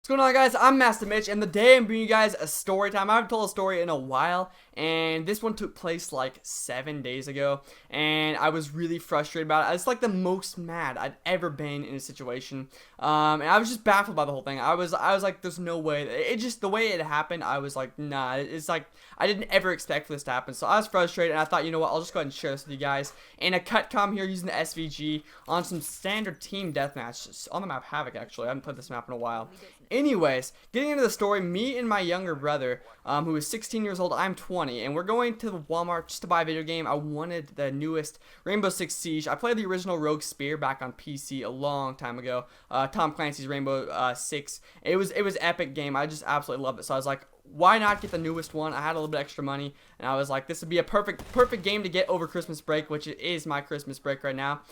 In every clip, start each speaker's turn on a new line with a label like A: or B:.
A: What's going on, guys? I'm Master Mitch, and today I'm bringing you guys a story time. I haven't told a story in a while, and this one took place like 7 days ago, and I was really frustrated about it. It's like the most mad I'd ever been in a situation, and I was just baffled by the whole thing. I was like, there's no way. It just, the way it happened, I was like, nah, it's like, I didn't ever expect for this to happen, so I was frustrated, and I thought, you know what, I'll just go ahead and share this with you guys. In a cut comm here using the SVG on some standard team deathmatch on the map Havoc, actually. I haven't played this map in a while. Anyways, getting into the story, me and my younger brother, who is 16 years old, I'm 20, and we're going to the Walmart just to buy a video game. I wanted the newest Rainbow Six Siege. I played the original Rogue Spear back on PC a long time ago, Tom Clancy's Rainbow Six. It was epic game. I just absolutely loved it. So I was like, why not get the newest one? I had a little bit extra money, and I was like, this would be a perfect game to get over Christmas break, which it is my Christmas break right now,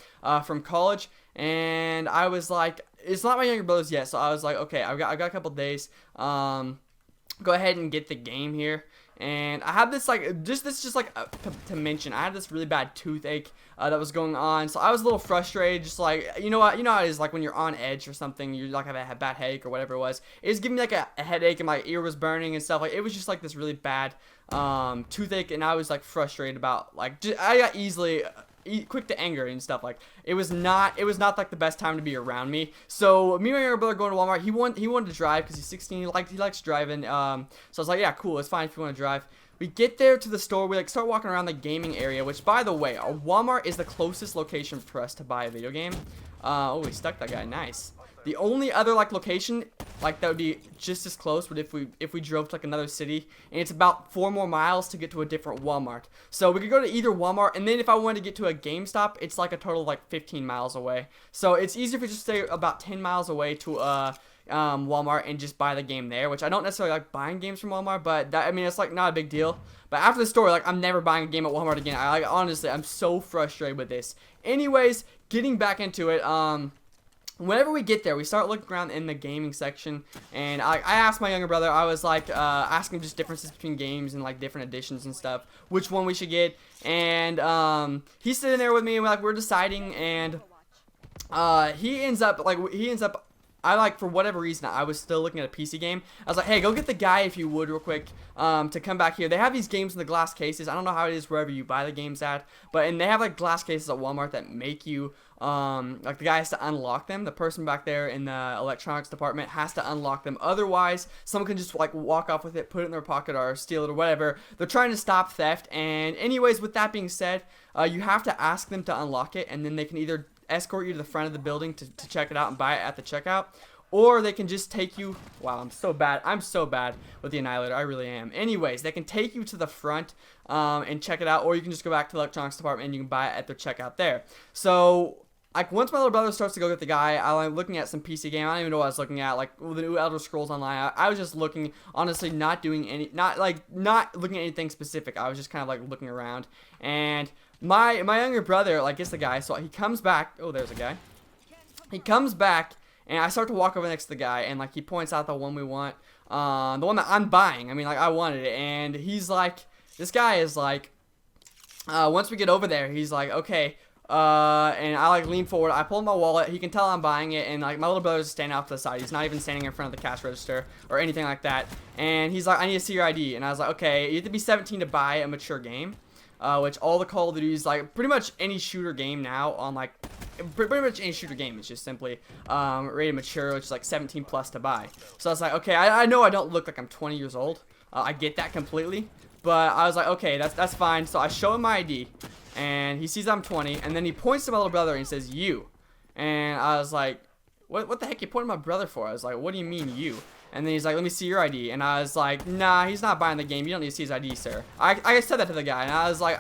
A: from college. And I was like, it's not my younger brother's yet, so I was like, okay, I've got a couple days. Go ahead and get the game here. And I have this like to mention, I had this really bad toothache that was going on, so I was a little frustrated. Just like, you know what, how it is, like when you're on edge or something, you like have a bad headache or whatever it was. It was giving me like a headache, and my ear was burning and stuff. Like, it was just like this really bad toothache, and I was like frustrated about, like, I got easily quick to anger and stuff. Like, it was not like the best time to be around me. So me and my younger brother going to Walmart. He wanted to drive because he's 16. He likes driving. So I was like, yeah, cool, it's fine if you want to drive. We get there to the store. We like start walking around the gaming area, which, by the way, our Walmart is the closest location for us to buy a video game. Oh, we stuck that guy. Nice. The only other like location like that would be just as close would if we drove to like another city, and it's about 4 more miles to get to a different Walmart. So we could go to either Walmart, and then if I wanted to get to a GameStop, it's like a total of like 15 miles away. So it's easier if we just stay about 10 miles away to Walmart and just buy the game there, which I don't necessarily like buying games from Walmart, but that, I mean, it's like not a big deal. But after the story, like, I'm never buying a game at Walmart again. Honestly, I'm so frustrated with this. Anyways, getting back into it, whenever we get there, we start looking around in the gaming section, and I asked my younger brother, I was like, asking just differences between games and like different editions and stuff, which one we should get, and he's sitting there with me, and we're deciding, and he ends up, for whatever reason, I was still looking at a PC game. I was like, hey, go get the guy if you would real quick, to come back here. They have these games in the glass cases. I don't know how it is wherever you buy the games at, and they have like glass cases at Walmart that make you, like, the guy has to unlock them. The person back there in the electronics department has to unlock them. Otherwise, someone can just like walk off with it, put it in their pocket, or steal it, or whatever. They're trying to stop theft. And anyways, with that being said, you have to ask them to unlock it, and then they can either escort you to the front of the building to check it out and buy it at the checkout, or they can just take you. Wow, I'm so bad with the Annihilator, I really am. Anyways, they can take you to the front and check it out, or you can just go back to the electronics department and you can buy it at their checkout there. So like, once my little brother starts to go get the guy, I'm looking at some PC game. I don't even know what I was looking at, like the new Elder Scrolls Online. I was just looking, honestly, not looking at anything specific. I was just kind of like looking around, and my younger brother like gets the guy, so he comes back. Oh, there's a guy. He comes back, and I start to walk over next to the guy, and like he points out the one we want, the one that I'm buying. I mean, like, I wanted it, and he's like, this guy is like, once we get over there, he's like, okay. And I like lean forward, I pull my wallet, he can tell I'm buying it, and like my little brother's standing off to the side, he's not even standing in front of the cash register or anything like that, and he's like, I need to see your ID, and I was like, okay, you have to be 17 to buy a mature game, which all the Call of Duties, like pretty much any shooter game now on like, pretty much any shooter game is just simply rated mature, which is like 17 plus to buy. So I was like, okay, I know I don't look like I'm 20 years old, I get that completely, but I was like, okay, that's fine. So I show him my ID, and he sees I'm 20, and then he points to my little brother and he says, you. And I was like, what the heck you pointing to my brother for? I was like, what do you mean, you? And then he's like, let me see your ID. And I was like, nah, he's not buying the game. You don't need to see his ID, sir. I said that to the guy, and I was like,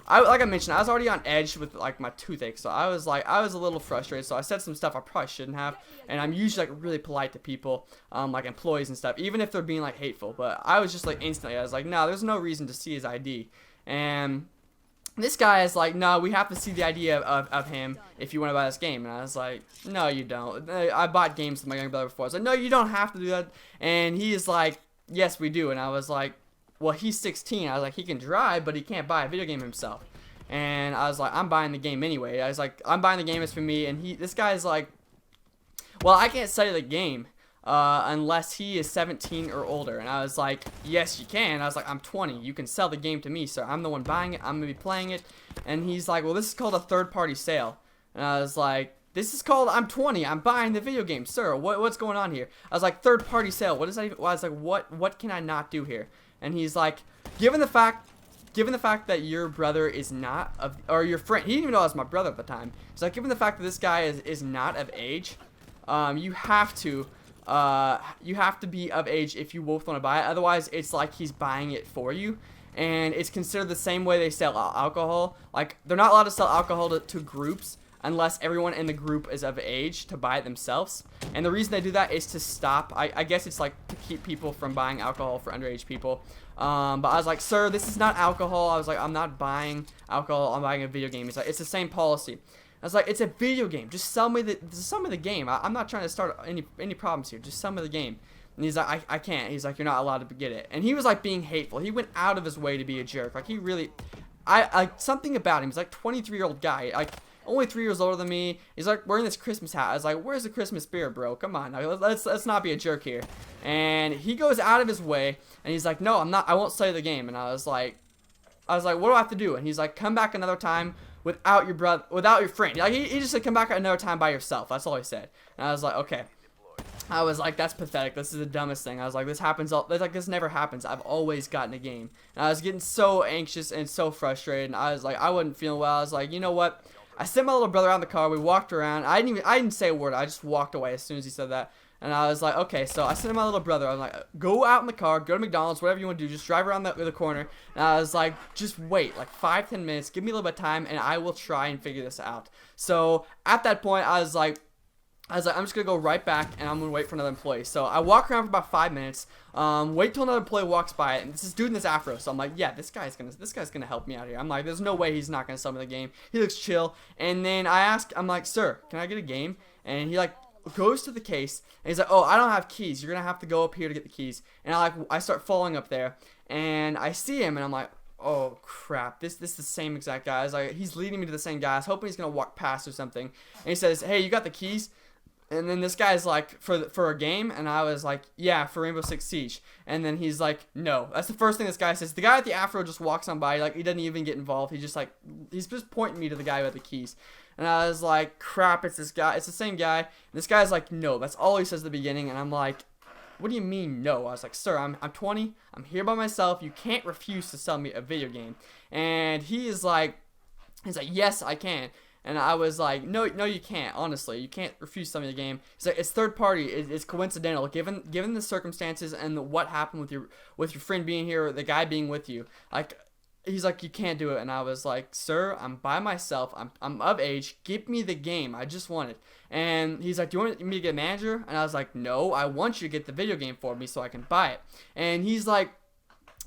A: like I mentioned, I was already on edge with like my toothache, so I was a little frustrated, so I said some stuff I probably shouldn't have, and I'm usually like really polite to people, like employees and stuff, even if they're being like hateful, but I was just like instantly, I was like, no, there's no reason to see his ID, and this guy is like, no, we have to see the ID of him if you want to buy this game, and I was like, no, you don't. I bought games with my younger brother before. I was like, no, you don't have to do that, and he is like, yes, we do, and I was like, well, he's 16. I was like, he can drive, but he can't buy a video game himself. And I was like, I'm buying the game anyway. I was like, I'm buying the game, it's for me. And this guy's like, well, I can't sell you the game. unless he is 17 or older. And I was like, yes, you can. I was like, I'm 20. You can sell the game to me, sir. I'm the one buying it. I'm going to be playing it. And he's like, well, this is called a third-party sale. And I was like, this is called, I'm 20. I'm buying the video game, sir. What's going on here? I was like, third-party sale. What is that even? Well, I was like, what can I not do here? And he's like, given the fact that your brother is not of, or your friend, he didn't even know I was my brother at the time. He's like, given the fact that this guy is not of age, you have to be of age if you both want to buy it. Otherwise, it's like he's buying it for you. And it's considered the same way they sell alcohol. Like, they're not allowed to sell alcohol to groups unless everyone in the group is of age to buy it themselves. And the reason they do that is to stop, I guess it's like to keep people from buying alcohol for underage people. But I was like, sir, this is not alcohol. I was like, I'm not buying alcohol. I'm buying a video game. He's like, it's the same policy. I was like, it's a video game. Just sell me the game. I'm not trying to start any problems here. Just sell me the game. And he's like, I can't. He's like, you're not allowed to get it. And he was like being hateful. He went out of his way to be a jerk. Like, he really, something about him. He's like 23-year-old guy. Like, only 3 years older than me. He's like wearing this Christmas hat. I was like, where's the Christmas spirit, bro? Come on, now, let's not be a jerk here. And he goes out of his way, and he's like, no, I'm not. I won't sell you the game. And I was like, what do I have to do? And he's like, come back another time without your brother, without your friend. Like, he just said, come back another time by yourself. That's all he said. And I was like, okay. I was like, that's pathetic. This is the dumbest thing. I was like, this never happens. I've always gotten a game. And I was getting so anxious and so frustrated. And I was like, I wasn't feeling well. I was like, you know what? I sent my little brother out in the car. We walked around. I didn't say a word. I just walked away as soon as he said that. And I was like, okay. So I sent my little brother. I was like, go out in the car. Go to McDonald's. Whatever you want to do. Just drive around the corner. And I was like, just wait. Like 5-10 minutes. Give me a little bit of time. And I will try and figure this out. So at that point, I was like, I'm just going to go right back, and I'm going to wait for another employee. So I walk around for about 5 minutes, wait till another employee walks by, and this is dude in this afro. So I'm like, yeah, this guy's gonna help me out here. I'm like, there's no way he's not going to sell me the game. He looks chill. And then I'm like, sir, can I get a game? And he like goes to the case, and he's like, oh, I don't have keys. You're going to have to go up here to get the keys. And I start following up there, and I see him, and I'm like, oh crap, this is the same exact guy. I was like, he's leading me to the same guy. I was hoping he's going to walk past or something. And he says, hey, you got the keys? And then this guy's like, for a game? And I was like, yeah, for Rainbow Six Siege. And then he's like, no. That's the first thing this guy says. The guy with the afro just walks on by. Like, he doesn't even get involved. He's just pointing me to the guy with the keys. And I was like, crap, it's this guy. It's the same guy. And this guy's like, no. That's all he says at the beginning. And I'm like, what do you mean, no? I was like, sir, I'm 20. I'm here by myself. You can't refuse to sell me a video game. And he's like, yes, I can. And I was like, no, you can't. Honestly, you can't refuse some of the game. He's like, it's third party. It's coincidental, given the circumstances and what happened with your friend being here, or the guy being with you. Like, he's like, you can't do it. And I was like, sir, I'm by myself. I'm of age. Give me the game. I just want it. And he's like, do you want me to get a manager? And I was like, no, I want you to get the video game for me so I can buy it. And he's like,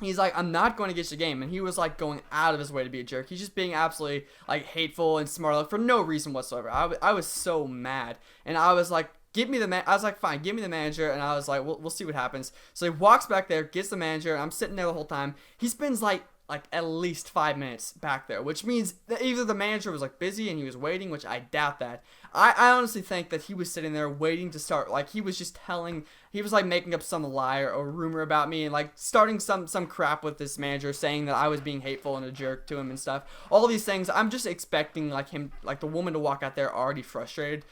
A: I'm not going to get your game. And he was like going out of his way to be a jerk. He's just being absolutely like hateful and smart, like, for no reason whatsoever. I was so mad. And I was like, I was like, fine, give me the manager. And I was like, we'll see what happens. So he walks back there, gets the manager, and I'm sitting there the whole time. He spends like at least 5 minutes back there, which means that either the manager was like busy and he was waiting, which I doubt that. I honestly think that he was sitting there waiting to start, like, he was like making up some lie or rumor about me, and like starting some crap with this manager, saying that I was being hateful and a jerk to him and stuff. All these things, I'm just expecting like the woman to walk out there already frustrated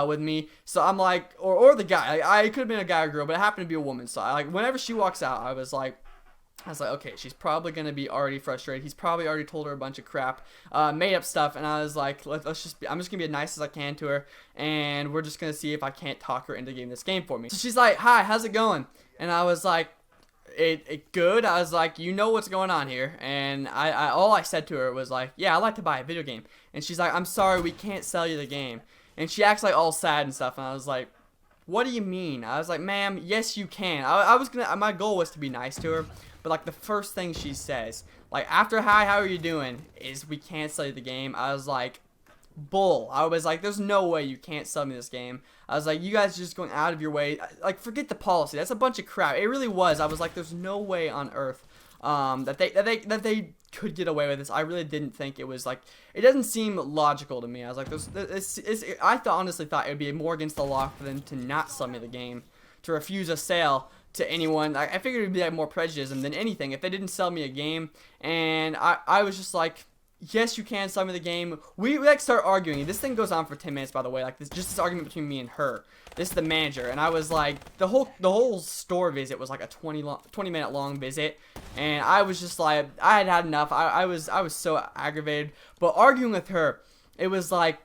A: with me. So I'm like, or the guy, I could have been a guy or girl, but it happened to be a woman. So whenever she walks out, I was like, okay, she's probably going to be already frustrated. He's probably already told her a bunch of crap, made up stuff, and I was like, I'm just going to be as nice as I can to her, and we're just going to see if I can't talk her into getting this game for me. So she's like, hi, how's it going? And I was like, it good. I was like, you know what's going on here. And all I said to her was like, yeah, I'd like to buy a video game. And she's like, I'm sorry, we can't sell you the game. And she acts like all sad and stuff, and I was like, what do you mean? I was like, ma'am, yes you can. My goal was to be nice to her. But like the first thing she says, like after hi, how are you doing, is we can't sell you the game. I was like, bull. I was like, there's no way you can't sell me this game. I was like, you guys are just going out of your way. Like, forget the policy. That's a bunch of crap. It really was. I was like, there's no way on earth that they could get away with this. I really didn't think it was like, it doesn't seem logical to me. I was like, I honestly thought it would be more against the law for them to not sell me the game, to refuse a sale to anyone. I figured it'd be like more prejudice than anything if they didn't sell me a game. And I was just like, yes, you can sell me the game. We like start arguing. This thing goes on for 10 minutes, by the way. Like this argument between me and her. This is the manager, and I was like, the whole store visit was like a 20-minute long visit, and I was just like, I had enough. I was so aggravated. But arguing with her, it was like,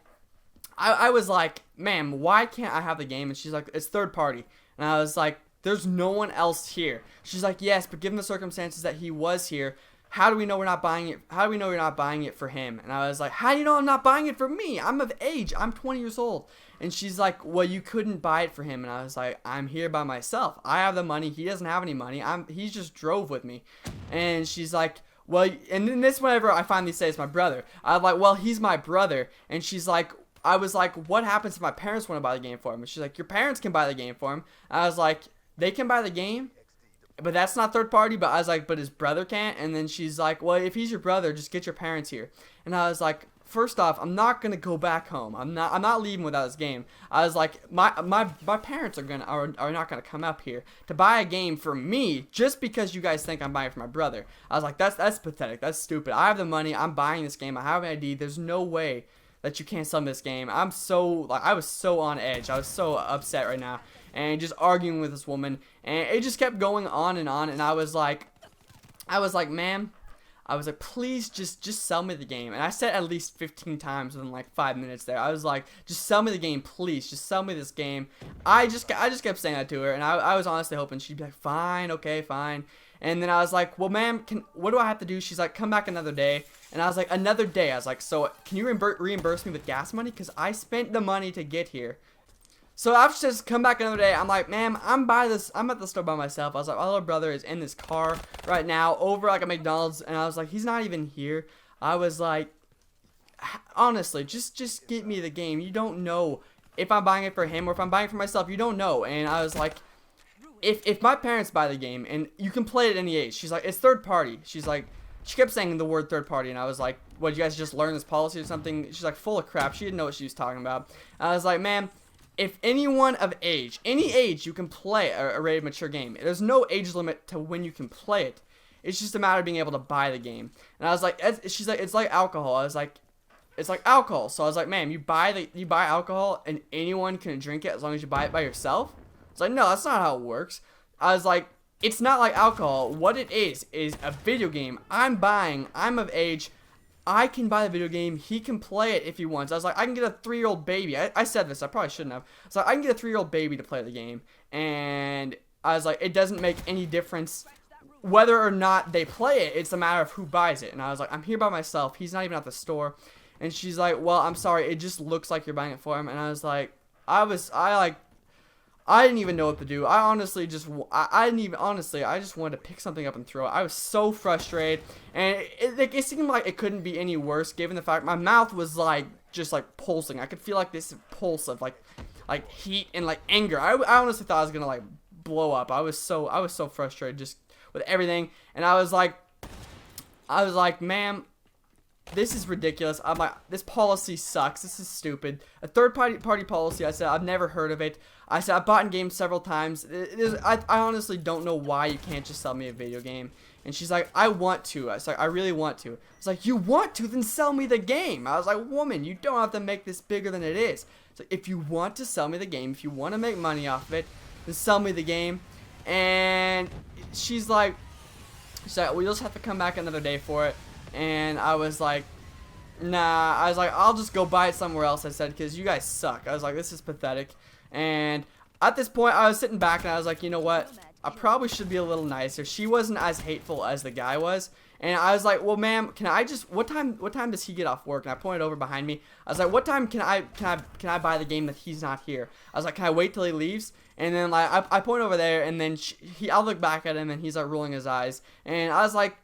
A: I was like, ma'am, why can't I have the game? And she's like, it's third party. And I was like, there's no one else here. She's like, yes, but given the circumstances that he was here, how do we know we're not buying it? How do we know you're not buying it for him? And I was like, how do you know I'm not buying it for me? I'm of age. I'm 20 years old. And she's like, well, you couldn't buy it for him. And I was like, I'm here by myself. I have the money. He doesn't have any money. He just drove with me. And she's like, well, and then this whenever I finally say it's my brother, I was like, well, he's my brother. And she's like, I was like, what happens if my parents want to buy the game for him? And she's like, your parents can buy the game for him. I was like, they can buy the game, but that's not third party. But I was like, but his brother can't. And then she's like, well, if he's your brother, just get your parents here. And I was like, first off, I'm not gonna go back home. I'm not leaving without this game. I was like, my parents are not gonna come up here to buy a game for me just because you guys think I'm buying it for my brother. I was like, that's pathetic. That's stupid. I have the money. I'm buying this game. I have an ID. There's no way that you can't sell me this game. I was so on edge. I was so upset right now, and just arguing with this woman, and it just kept going on, and I was like, ma'am, I was like, please just sell me the game. And I said at least 15 times within like 5 minutes there. I was like, just sell me the game, please. Just sell me this game. I just kept saying that to her, and I was honestly hoping she'd be like, fine, okay, fine. And then I was like, well, ma'am, what do I have to do? She's like, come back another day. And I was like, another day. I was like, so can you reimburse me with gas money? Because I spent the money to get here. So after just come back another day, I'm like, ma'am, I'm at the store by myself. I was like, my little brother is in this car right now over like a McDonald's. And I was like, he's not even here. I was like, honestly, just get me the game. You don't know if I'm buying it for him or if I'm buying it for myself. You don't know. And I was like, if my parents buy the game and you can play it at any age, she's like, it's third party. She's like, she kept saying the word third party, and I was like, what, you guys just learned this policy or something? She's like, full of crap. She didn't know what she was talking about. I was like, ma'am, if anyone of age, any age, you can play a rated mature game. There's no age limit to when you can play it. It's just a matter of being able to buy the game. And I was like, she's like, it's like alcohol. I was like, it's like alcohol. So I was like, ma'am, you buy alcohol and anyone can drink it as long as you buy it by yourself? It's like, no, that's not how it works. I was like, it's not like alcohol. What it is a video game. I'm of age. I can buy the video game. He can play it if he wants. I was like, I can get a 3-year-old baby. I said this. I probably shouldn't have. So I can get a 3-year-old baby to play the game. And I was like, it doesn't make any difference whether or not they play it. It's a matter of who buys it. And I was like, I'm here by myself. He's not even at the store. And she's like, well, I'm sorry. It just looks like you're buying it for him. And I was like, I didn't even know what to do. I just wanted to pick something up and throw it. I was so frustrated, and it seemed like it couldn't be any worse given the fact my mouth was like just like pulsing. I could feel like this pulse of like heat and like anger. I honestly thought I was gonna like blow up. I was so frustrated just with everything, and I was like, ma'am, this is ridiculous. I'm like, this policy sucks. This is stupid. A third party policy. I said, I've never heard of it. I said, I've bought in games several times. I honestly don't know why you can't just sell me a video game. And she's like, I want to. I was like, I really want to. I was like, you want to? Then sell me the game. I was like, woman, you don't have to make this bigger than it is. So if you want to sell me the game, if you want to make money off of it, then sell me the game. And she's like, we just have to come back another day for it. And I was like, nah. I was like, I'll just go buy it somewhere else. I said, because you guys suck. I was like, this is pathetic. And at this point, I was sitting back and I was like, you know what? I probably should be a little nicer. She wasn't as hateful as the guy was. And I was like, well, ma'am, can I just, what time does he get off work? And I pointed over behind me. I was like, what time can I buy the game that he's not here? I was like, can I wait till he leaves? And then like, I point over there, and then I'll look back at him, and he's like rolling his eyes. And I was like,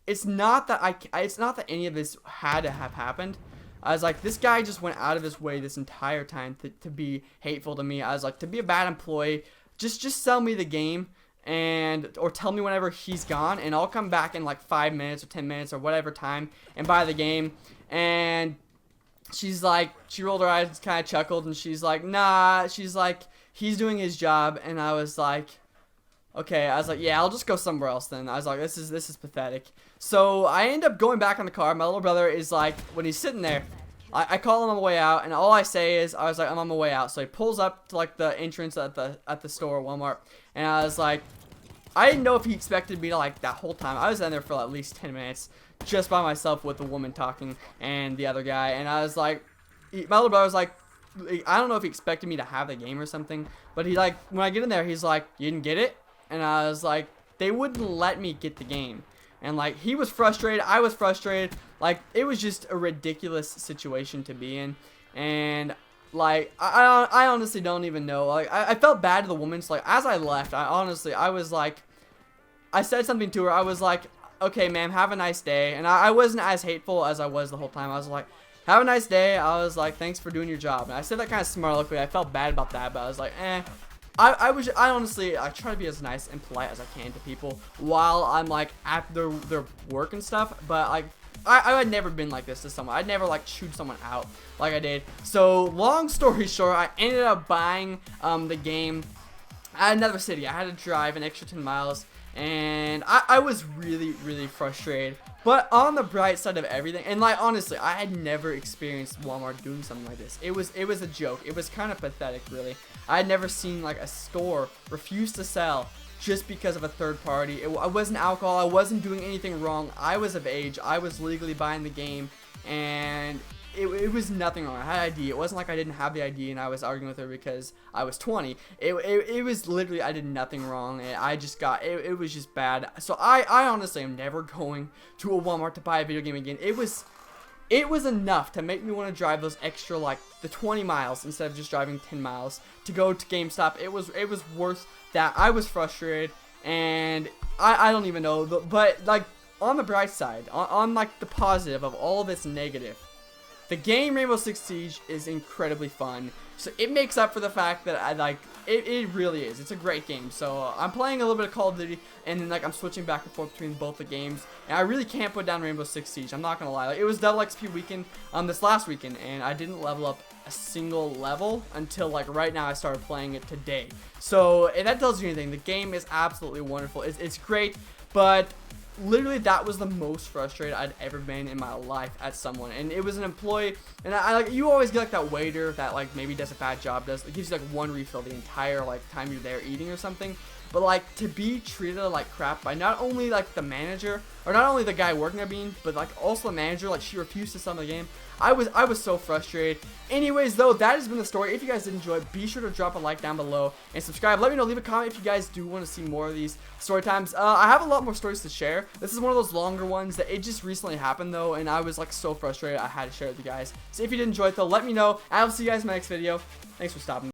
A: it's not that any of this had to have happened. I was like, this guy just went out of his way this entire time to be hateful to me. I was like, to be a bad employee, just sell me the game, or tell me whenever he's gone, and I'll come back in like 5 minutes or 10 minutes or whatever time and buy the game. And she's like, she rolled her eyes, kind of chuckled, and she's like, nah. She's like, he's doing his job, and I was like, okay, I was like, yeah, I'll just go somewhere else then. I was like, this is pathetic. So I end up going back on the car. My little brother is like, when he's sitting there, I call him on the way out, and all I say is, I was like, I'm on my way out. So he pulls up to like the entrance at the store, Walmart, and I was like, I didn't know if he expected me to like that whole time. I was in there for at least 10 minutes, just by myself with the woman talking and the other guy, and I was like, my little brother was like, I don't know if he expected me to have the game or something, but he like, when I get in there, he's like, you didn't get it? And I was like, they wouldn't let me get the game. And like, he was frustrated, I was frustrated. Like, it was just a ridiculous situation to be in. And like, I honestly don't even know. Like, I felt bad to the woman. So like, as I left, I was like, I said something to her. I was like, okay, ma'am, have a nice day. And I wasn't as hateful as I was the whole time. I was like, have a nice day. I was like, thanks for doing your job. And I said that kind of smartly. I felt bad about that, but I was like, I honestly, I try to be as nice and polite as I can to people while I'm like at their work and stuff. But like, I had never been like this to someone. I'd never like chewed someone out like I did. So long story short, I ended up buying the game at another city. I had to drive an extra 10 miles, and I was really frustrated. But on the bright side of everything, and like honestly, I had never experienced Walmart doing something like this. It was a joke. It was kind of pathetic, really. I had never seen like a store refuse to sell just because of a third party. I wasn't alcohol. I wasn't doing anything wrong. I was of age. I was legally buying the game, and it was nothing wrong. I had ID. It wasn't like I didn't have the ID and I was arguing with her because I was 20. It was literally, I did nothing wrong, and I just got, it was just bad. So I honestly am never going to a Walmart to buy a video game again. It was enough to make me want to drive those extra, like, the 20 miles instead of just driving 10 miles to go to GameStop. It was worth that. I was frustrated, and I don't even know, but, like, on the bright side, on like, the positive of all this negative, the game Rainbow Six Siege is incredibly fun. So it makes up for the fact that I like it really is. It's a great game. So I'm playing a little bit of Call of Duty, and then like I'm switching back and forth between both the games. And I really can't put down Rainbow Six Siege. I'm not gonna lie. Like, it was double XP weekend this last weekend, and I didn't level up a single level until like right now. I started playing it today. So if that tells you anything, the game is absolutely wonderful. It's great, but literally that was the most frustrated I'd ever been in my life at someone. And it was an employee, and I like, you always get like that waiter that like maybe does a bad job, it gives you like one refill the entire like time you're there eating or something. But like, to be treated like crap by not only like the manager, or not only the guy working at Bean, but like also the manager, like she refused to sell the game. I was so frustrated. Anyways, though, that has been the story. If you guys did enjoy it, be sure to drop a like down below and subscribe. Let me know, leave a comment if you guys do want to see more of these story times. I have a lot more stories to share. This is one of those longer ones that it just recently happened though, and I was like so frustrated I had to share it with you guys. So if you did enjoy it though, let me know. I'll see you guys in my next video. Thanks for stopping.